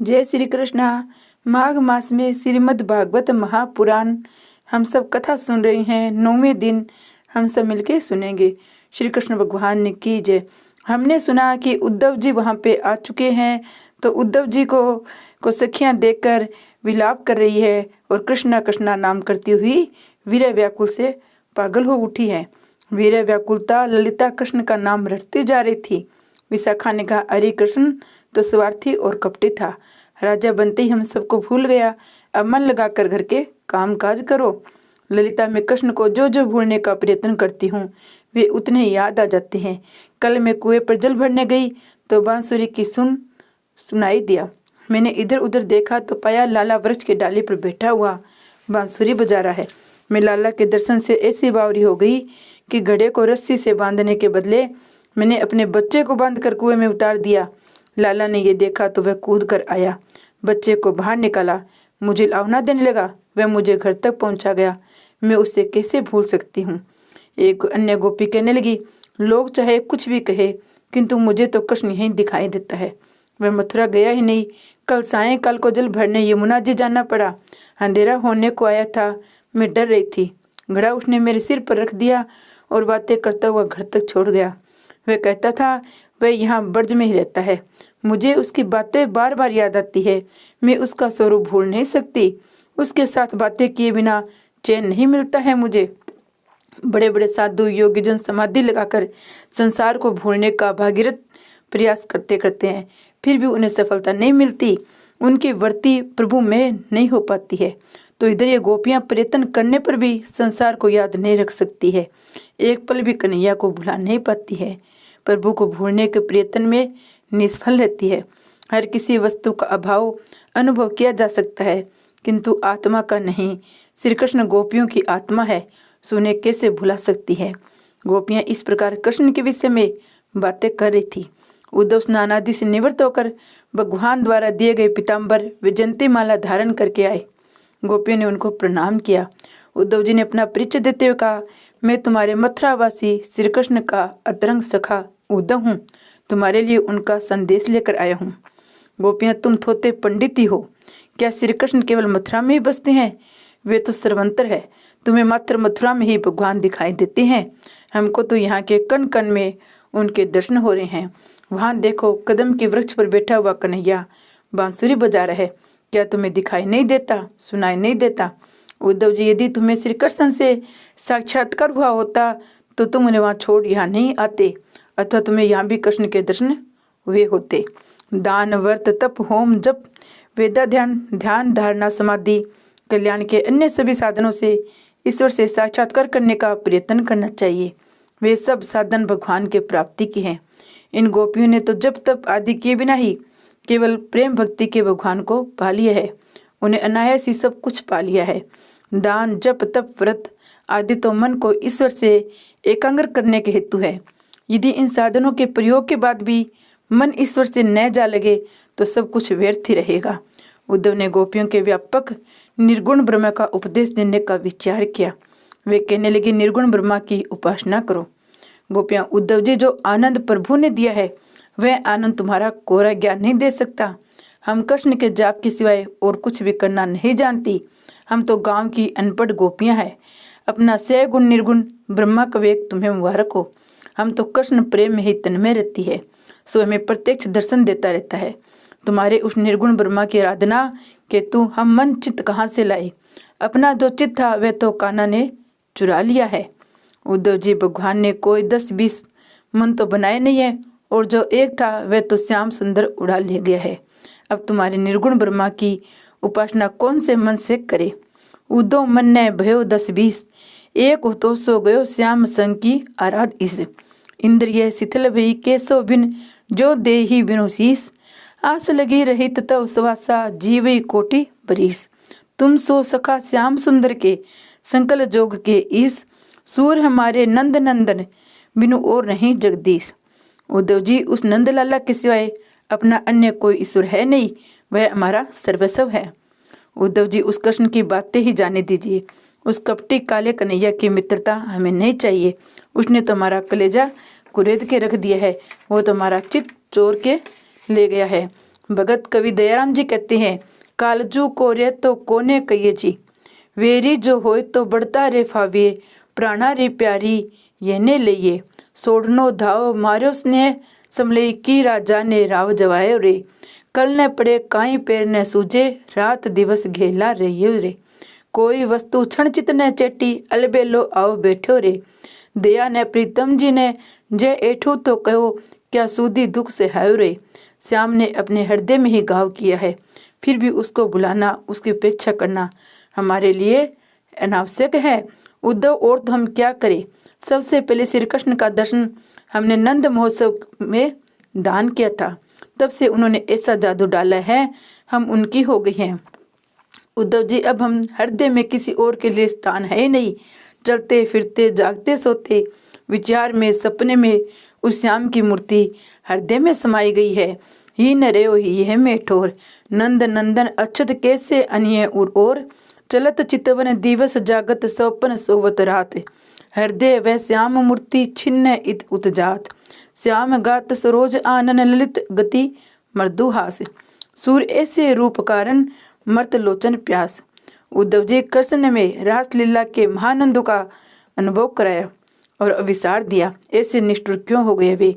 जय श्री कृष्णा। माघ मास में श्रीमद् भागवत महापुराण हम सब कथा सुन रहे हैं। 9वें दिन हम सब मिलके सुनेंगे। श्री कृष्ण भगवान ने की जय। हमने सुना कि उद्धव जी वहाँ पे आ चुके हैं, तो उद्धव जी को सखियाँ देखकर विलाप कर रही है और कृष्णा कृष्णा नाम करती हुई वीर व्याकुल से पागल हो उठी है। वीर व्याकुलता ललिता कृष्ण का नाम रटती जा रही थी। विशाखा ने कहा, अरे कृष्ण तो स्वार्थी और कपटी था, राजा बनते ही हम सबको भूल गया। अब मन लगाकर घर के काम काज करो। ललिता में कृष्ण को जो जो भूलने का प्रयत्न करती हूँ वे उतने याद आ जाते हैं। कल मैं कुएं पर जल भरने गई तो बांसुरी की सुनाई दिया। मैंने इधर उधर देखा तो पाया लाला वृक्ष की डाली पर बैठा हुआ बांसुरी बजा रहा है। मैं लाला के दर्शन से ऐसी बावरी हो गई कि घड़े को रस्सी से बांधने के बदले मैंने अपने बच्चे को बांधकर कुएं में उतार दिया। लाला ने ये देखा तो वह कूद कर आया, बच्चे को बाहर निकाला, मुझे लावना देने लगा। वह मुझे घर तक पहुंचा गया। मैं उससे कैसे भूल सकती हूँ। एक अन्य गोपी कहने लगी, लोग चाहे कुछ भी कहे किंतु मुझे तो कृष्ण यहीं दिखाई देता है। वह मथुरा गया ही नहीं। कल सायंकाल को जल भरने यमुना जी जाना पड़ा। अंधेरा होने को आया था। मैं डर रही थी। घड़ा उसने मेरे सिर पर रख दिया और बातें करता हुआ घर तक छोड़ गया। वह कहता था वह यहाँ ब्रज में ही रहता है। मुझे उसकी बातें बार बार याद आती है। मैं उसका स्वरूप भूल नहीं सकती। उसके साथ बातें किए बिना चैन नहीं मिलता है मुझे। बड़े बड़े साधु योगीजन समाधि लगाकर संसार को भूलने का भागीरथ प्रयास करते करते हैं, फिर भी उन्हें सफलता नहीं मिलती। उनकी वर्ती प्रभु में नहीं हो पाती है। तो इधर ये गोपियां प्रयत्न करने पर भी संसार को याद नहीं रख सकती है। एक पल भी कन्हैया को भुला नहीं पाती है। प्रभु को भूलने के प्रयत्न में निष्फल रहती है। हर किसी वस्तु का अभाव अनुभव किया जा सकता है किंतु आत्मा का नहीं। श्री कृष्ण गोपियों की आत्मा है, सुने कैसे भुला सकती है। गोपियां इस प्रकार कृष्ण के विषय में बातें कर रही थी। उद्धव स्नान आदि से निवृत्त होकर भगवान द्वारा दिए गए पीताम्बर विजंती माला धारण करके आए। गोपियों ने उनको प्रणाम किया। उद्धव जी ने अपना परिचय देते हुए कहा, मैं तुम्हारे मथुरावासी श्री कृष्ण का अतरंग सखा उद्धव हूँ। तुम्हारे लिए उनका संदेश लेकर आया हूँ। गोपियाँ, तुम थोते पंडित ही हो। क्या श्री कृष्ण केवल मथुरा में ही बसते हैं? वे तो सर्वंतर है। तुम्हें मात्र मथुरा में ही भगवान दिखाई देते हैं। हमको तो यहाँ के कण कण में उनके दर्शन हो रहे हैं। वहाँ देखो, कदम के वृक्ष पर बैठा हुआ कन्हैया बांसुरी बजा रहा है। क्या तुम्हें दिखाई नहीं देता, सुनाई नहीं देता? उद्धव जी, यदि तुम्हें श्री कृष्ण से साक्षात्कार हुआ होता तो तुम उन्हें वहाँ छोड़ यहाँ नहीं आते, अथवा तुम्हें यहाँ भी कृष्ण के दर्शन हुए होते। दान व्रत तप होम जप वेदा ध्यान धारणा समाधि कल्याण के अन्य सभी साधनों से ईश्वर से साक्षात्कार करने का प्रयत्न करना चाहिए। वे सब साधन भगवान के प्राप्ति की हैं। इन गोपियों ने तो जब तप आदि किए बिना ही केवल प्रेम भक्ति के भगवान को पा लिया है। उन्हें अनायास ही सब कुछ पा लिया है। दान जप तप व्रत आदि तो मन को ईश्वर से एकाग्र करने के हेतु है। यदि इन साधनों के प्रयोग के बाद भी मन ईश्वर से न जा लगे तो सब कुछ व्यर्थ ही रहेगा। उद्धव ने गोपियों के व्यापक निर्गुण ब्रह्म का उपदेश देने का विचार किया। वे कहने लगे, निर्गुण ब्रह्मा की उपासना करो। गोपियां, उद्धव जी, जो आनंद प्रभु ने दिया है वह आनंद तुम्हारा कोरा ज्ञान नहीं दे सकता। हम कृष्ण के जाप के सिवाय और कुछ भी करना नहीं जानती। हम तो गांव की अनपढ़ गोपियां हैं। अपना सैगुण निर्गुण ब्रह्मा का वेग तुम्हें मुबारक हो। हम तो कृष्ण प्रेम में ही तन्मय रहती है, सो हमें प्रत्यक्ष दर्शन देता रहता है। तुम्हारे उस निर्गुण ब्रह्मा की आराधना के तू हम मन चित्त कहाँ से लाए? अपना जो चित्त था वह तो कान्हा ने चुरा लिया है। उद्धव जी, भगवान ने कोई 10-20 मन तो बनाए नहीं है, और जो एक था वह तो श्याम सुंदर उड़ा ले गया है। अब तुम्हारे निर्गुण ब्रह्मा की उपासना कौन से मन से करे? उद्धव मन ने भयो 10-20, एक हो तो सो गयो श्याम संग की आराध इस। इंद्रिय शिथिल भई केशव बिन जो देही बिनु शीस, आस लगी रही तव सवासा जीवई कोटि बरीस। तुम सो सखा श्याम सुंदर के संकल जोग के ईस, सूर हमारे नंद नंदन बिनु और नहीं जगदीश। उद्धव जी, उस नंदलाला के सिवाय अपना अन्य कोई ईश्वर है नहीं, वह हमारा सर्वस्व है। उद्धव जी, उस कृष्ण की बातें ही जाने दीजिए। उस कपटी काले कन्हैया की मित्रता हमें नहीं चाहिए। उसने तो हमारा कलेजा कुरेद के रख दिया है। वो तो हमारा चित्त चोर के ले गया है। भगत कवि दयाराम जी कहते हैं, कालजू को रे तो कोने कहिए जी, वेरी जो होए तो बढ़ता रे फाविए, प्राणा रे प्यारी ये ने लिए, सोड़नो धाव मार्यो स्नेह, समले की राजा ने राव जवायो रे, कल न पड़े काई पैर न सूझे, रात दिवस घेला रहियो रे, कोई वस्तु क्षण चित न चेटी, अलबेलो आओ बैठो रे, दया ने प्रीतम जी ने जय एठू तो कहो, क्या सूदी दुख से हायो रे। श्याम ने अपने हृदय में ही घाव किया है, फिर भी उसको बुलाना, उसकी उपेक्षा करना हमारे लिए अनावश्यक है। उद्धव, और तो हम क्या करें। सबसे पहले श्री कृष्ण का दर्शन हमने नंद महोत्सव में दान किया था, तब से उन्होंने ऐसा जादू डाला है, हम उनकी हो गई हैं। उद्धव जी, अब हम हृदय में किसी और के लिए स्थान है ही नहीं। चलते फिरते जागते सोते विचार में सपने में उस श्याम की मूर्ति हृदय में समाई गई है। ही न रहो ही यह में ठोर, नंद नंदन अक्षत कैसे अनिय और चलत चितवन दिवस जागत सपन सोवत रात, हृदय वह श्याम मूर्ति छिन्न इत उतजात, श्याम गात सरोज आनन ललित गति मृदु हास, सूर ऐसे रूप कारण मर्त लोचन प्यास। उद्धव जी, कृष्ण में रासलीला के महानंदों का अनुभव कराया और अविसार दिया, ऐसे निष्ठुर क्यों हो गए वे।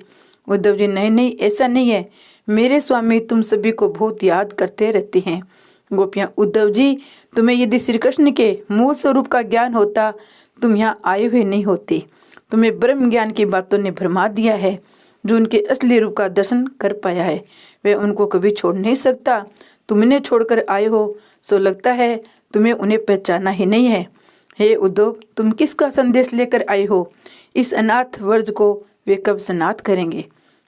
उद्धव जी, नहीं नहीं, ऐसा नहीं है, मेरे स्वामी तुम सभी को बहुत याद करते रहते हैं। गोपियां, उद्धव जी, तुम्हें यदि श्री कृष्ण के मूल स्वरूप का ज्ञान होता, तुम यहाँ आए हुए नहीं होते। तुम्हें ब्रह्म ज्ञान की बातों ने भरमा दिया है। जो उनके असली रूप का दर्शन कर पाया है, वह उनको कभी छोड़ नहीं सकता। तुमने छोड़कर आए हो, सो लगता है तुम्हें उन्हें पहचाना ही नहीं है। हे उद्धव, तुम किसका संदेश लेकर आए हो? इस अनाथ वर्ज को वे कब सनाथ करेंगे?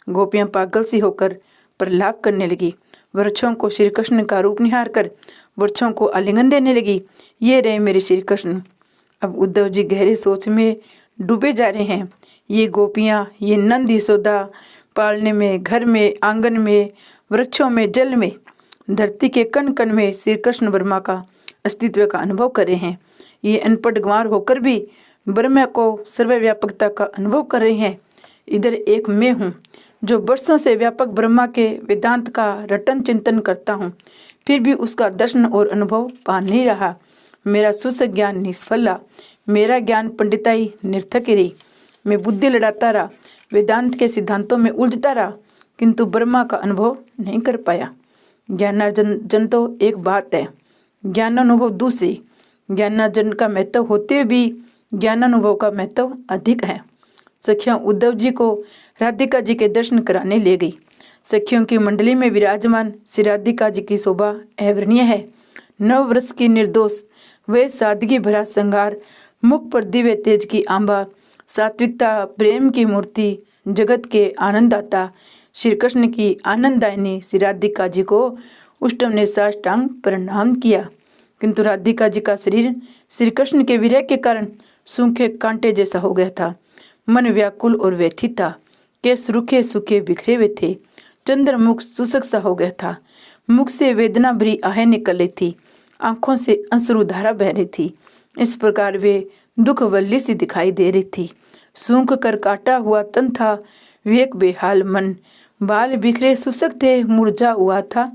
गोपियां पागल सी होकर प्रलाप करने लगी। वृक्षों को श्री कृष्ण का रूप निहार कर वृक्षों को आलिंगन देने लगी। ये रहे मेरे श्री कृष्ण। अब उद्धव जी गहरे सोच में डूबे जा रहे हैं। ये गोपियां, ये नंद यशोदा पालने में, घर में, आंगन में, वृक्षों में, जल में, धरती के कण कण में श्री कृष्ण ब्रह्मा का अस्तित्व का अनुभव कर रहे हैं। ये अनपढ़ गंवार होकर भी ब्रह्मा को सर्वव्यापकता का अनुभव कर रहे हैं। इधर एक मैं हूँ जो वर्षों से व्यापक ब्रह्मा के वेदांत का रटन चिंतन करता हूँ, फिर भी उसका दर्शन और अनुभव पा नहीं रहा। मेरा सुसज्ञ ज्ञान निष्फला, मेरा ज्ञान पंडिताई निर्थक रही। मैं बुद्धि लड़ाता रहा, वेदांत के सिद्धांतों में उलझता रहा, किंतु ब्रह्मा का अनुभव नहीं कर पाया। ज्ञानार्जन तो एक बात है, ज्ञानानुभव दूसरी। ज्ञानार्जन का महत्व होते हुए भी ज्ञानानुभव का महत्व अधिक है। सखियां उद्धव जी को राधिका जी के दर्शन कराने ले गई। सखियों की मंडली में विराजमान श्री राधिका जी की शोभा अवर्णनीय है। 9 वर्ष की निर्दोष वे सादगी भरा श्रृंगार, मुख पर दिव्य तेज की आंबा, सात्विकता, प्रेम की मूर्ति, जगत के आनंददाता श्री कृष्ण की आनंददायिनी श्री राधिका जी को उष्टम ने साष्टांग प्रणाम किया, किंतु राधिका जी का शरीर श्री कृष्ण के विरह के कारण सूखे कांटे जैसा हो गया था। मन व्याकुल और व्यथित था। केस रूखे सूखे बिखरे हुए थे। चंद्रमुख शुष्क सा हो गया था। मुख से वेदना भरी आहें निकल रही थी। आंखों से अश्रुधारा बह रही थी। इस प्रकार वे दुख वल्ली सी दिखाई दे रही थी। सूंख कर काटा हुआ तन था, विवेक बेहाल मन, बाल बिखरे शुष्क थे, मुरझा हुआ था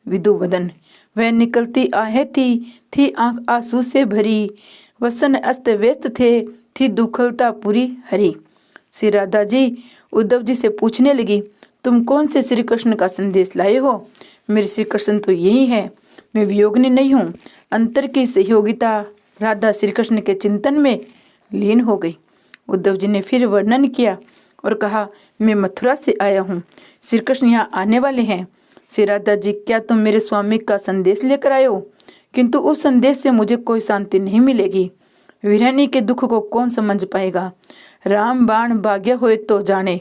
विदु वदन। वह निकलती आहें थी आंख आंसू से भरी, वसन अस्त व्यस्त थे, थी दुखलता पूरी हरी। श्री राधा जी उद्धव जी से पूछने लगी, तुम कौन से श्री कृष्ण का संदेश लाए हो? मेरे श्री कृष्ण तो यही है, मैं वियोगिनी नहीं हूँ। अंतर की सहयोगिता राधा श्री कृष्ण के चिंतन में लीन हो गई। उद्धव जी ने फिर वर्णन किया और कहा, मैं मथुरा से आया हूँ, श्री कृष्ण यहाँ आने वाले हैं। श्री राधा जी, क्या तुम मेरे स्वामी का संदेश लेकर आए हो? किंतु उस संदेश से मुझे कोई शांति नहीं मिलेगी। विरहनी के दुख को कौन समझ पाएगा? राम बाण भाग्य होए तो जाने,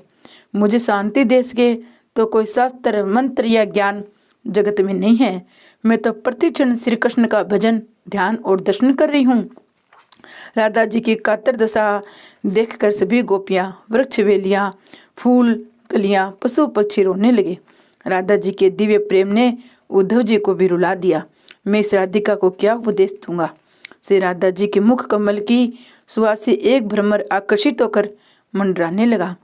मुझे शांति दे सके तो कोई शास्त्र मंत्र या ज्ञान जगत में नहीं है। मैं तो प्रतिक्षण श्री कृष्ण का भजन, ध्यान और दर्शन कर रही हूँ। राधा जी की कातर दशा देखकर सभी गोपियां, वृक्ष वेलियां, फूल कलियां, पशु पक्षी रोने लगे। राधा जी के दिव्य प्रेम ने उद्धव जी को भी रुला दिया। मैं इस राधिका को क्या उपदेश दूंगा? श्री राधा जी के मुख कमल की सुवास से एक भ्रमर आकर्षित होकर मंडराने लगा।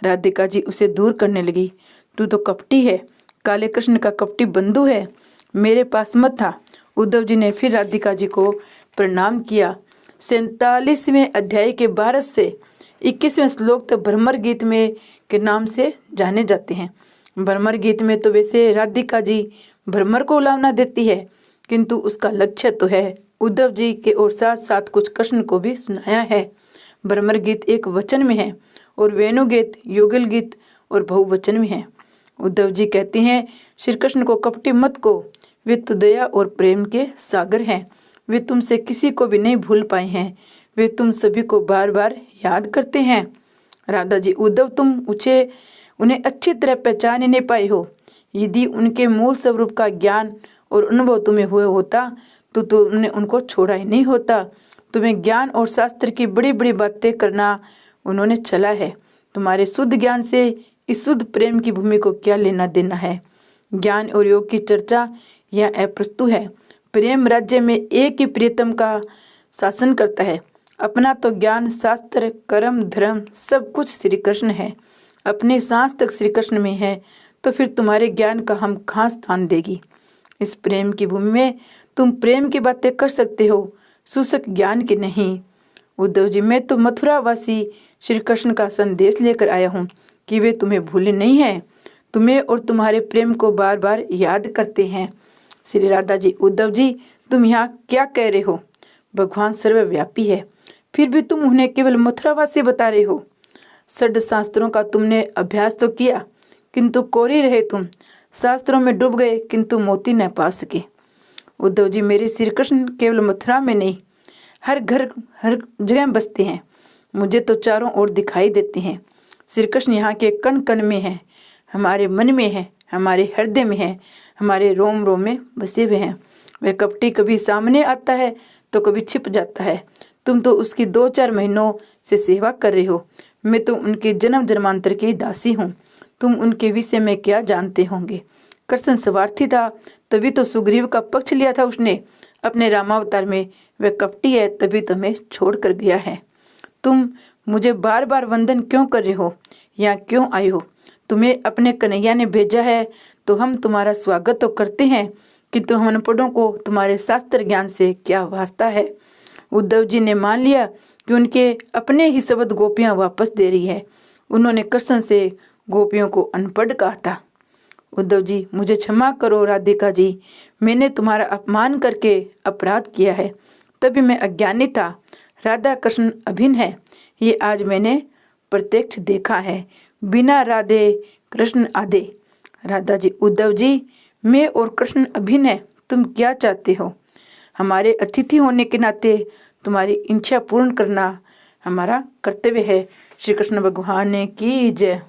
राधिका जी उसे दूर करने लगी। तू तो कपटी है, काले कृष्ण का कपटी बंधु है, मेरे पास मत था। उद्धव जी ने फिर राधिका जी को प्रणाम किया। 47वें अध्याय के 12 से 21वें श्लोक तक भ्रमर गीत में के नाम से जाने जाते हैं। भ्रमर गीत में तो वैसे राधिका जी भ्रमर को उलावना देती है, किंतु उसका लक्ष्य तो है उद्धव जी के और साथ साथ कुछ कृष्ण को भी सुनाया है। भ्रमर गीत एक वचन में है और वेणु गीत, युगल गीत और बहुवचन में है। उद्धव जी कहते हैं श्री कृष्ण को कपटी मत को, वे तो दया और प्रेम के सागर हैं। वे तुमसे किसी को भी नहीं भूल पाए हैं, वे तुम सभी को बार बार याद करते हैं। राधा जी, उद्धव तुम उन्हें अच्छी तरह पहचान ही नहीं पाए हो। यदि उनके मूल स्वरूप का ज्ञान और अनुभव तुम्हें हुए होता तो तुमने उनको छोड़ा ही नहीं होता। तुम्हें ज्ञान और शास्त्र की बड़ी बड़ी बातें करना उन्होंने चला है। तुम्हारे शुद्ध ज्ञान से इस शुद्ध प्रेम की भूमि को क्या लेना देना है। ज्ञान और योग की चर्चा यह अप्रस्तुत है। प्रेम राज्य में एक ही प्रियतम का शासन करता है। अपना तो ज्ञान, शास्त्र, कर्म, धर्म सब कुछ श्री कृष्ण है। अपने सांस तक श्री कृष्ण में है, तो फिर तुम्हारे ज्ञान का हम कहाँ स्थान देगी। इस प्रेम की भूमि में तुम प्रेम की बातें कर सकते हो, शुष्क ज्ञान की नहीं। उद्धव जी, मैं तो मथुरावासी श्री कृष्ण का संदेश लेकर आया हूँ कि वे तुम्हें भूले नहीं हैं, तुम्हें और तुम्हारे प्रेम को बार बार याद करते हैं। श्री राधा जी, उद्धव जी तुम यहाँ क्या कह रहे हो। भगवान सर्वव्यापी है, फिर भी तुम उन्हें केवल मथुरावासी बता रहे हो। षड शास्त्रों का तुमने अभ्यास तो किया, किंतु कोरी रहे तुम। शास्त्रों में डूब गए, किंतु मोती न पा सके। उद्धव जी, मेरे श्री कृष्ण केवल मथुरा में नहीं, हर घर हर जगह बसते हैं। मुझे तो चारों ओर दिखाई देते हैं। श्री कृष्ण यहाँ के कण कण में है, हमारे मन में है, हमारे हृदय में है, हमारे रोम रोम में बसे हुए हैं। वह कपटी कभी सामने आता है तो कभी छिप जाता है। तुम तो उसकी 2-4 महीनों से सेवा कर रहे हो। मैं तो उनके जन्म जन्मांतर की दासी हूँ। तुम उनके विषय में क्या जानते होंगे। कृष्ण स्वार्थी था, तभी तो सुग्रीव का पक्ष लिया था उसने अपने रामावतार में। वह कपटी है, तभी तुम्हें छोड़ कर गया है। तुम मुझे बार बार वंदन क्यों कर रहे हो, यहाँ क्यों आए हो। तुम्हें अपने कन्हैया ने भेजा है तो हम तुम्हारा स्वागत तो करते हैं, किंतु हम अनपढ़ों को तुम्हारे शास्त्र ज्ञान से क्या वास्ता है। उद्धव जी ने मान लिया कि उनके अपने ही शब्द गोपियां वापस दे रही है। उन्होंने कृष्ण से गोपियों को अनपढ़ कहा था। उद्धव जी, मुझे क्षमा करो राधिका जी, मैंने तुम्हारा अपमान करके अपराध किया है, तभी मैं अज्ञानी था। राधा कृष्ण अभिन्न है, ये आज मैंने प्रत्यक्ष देखा है। बिना राधे कृष्ण आधे। राधा जी, उद्धव जी, मैं और कृष्ण अभिन्न है, तुम क्या चाहते हो। हमारे अतिथि होने के नाते तुम्हारी इच्छा पूर्ण करना हमारा कर्तव्य है। श्री कृष्ण भगवान की जय।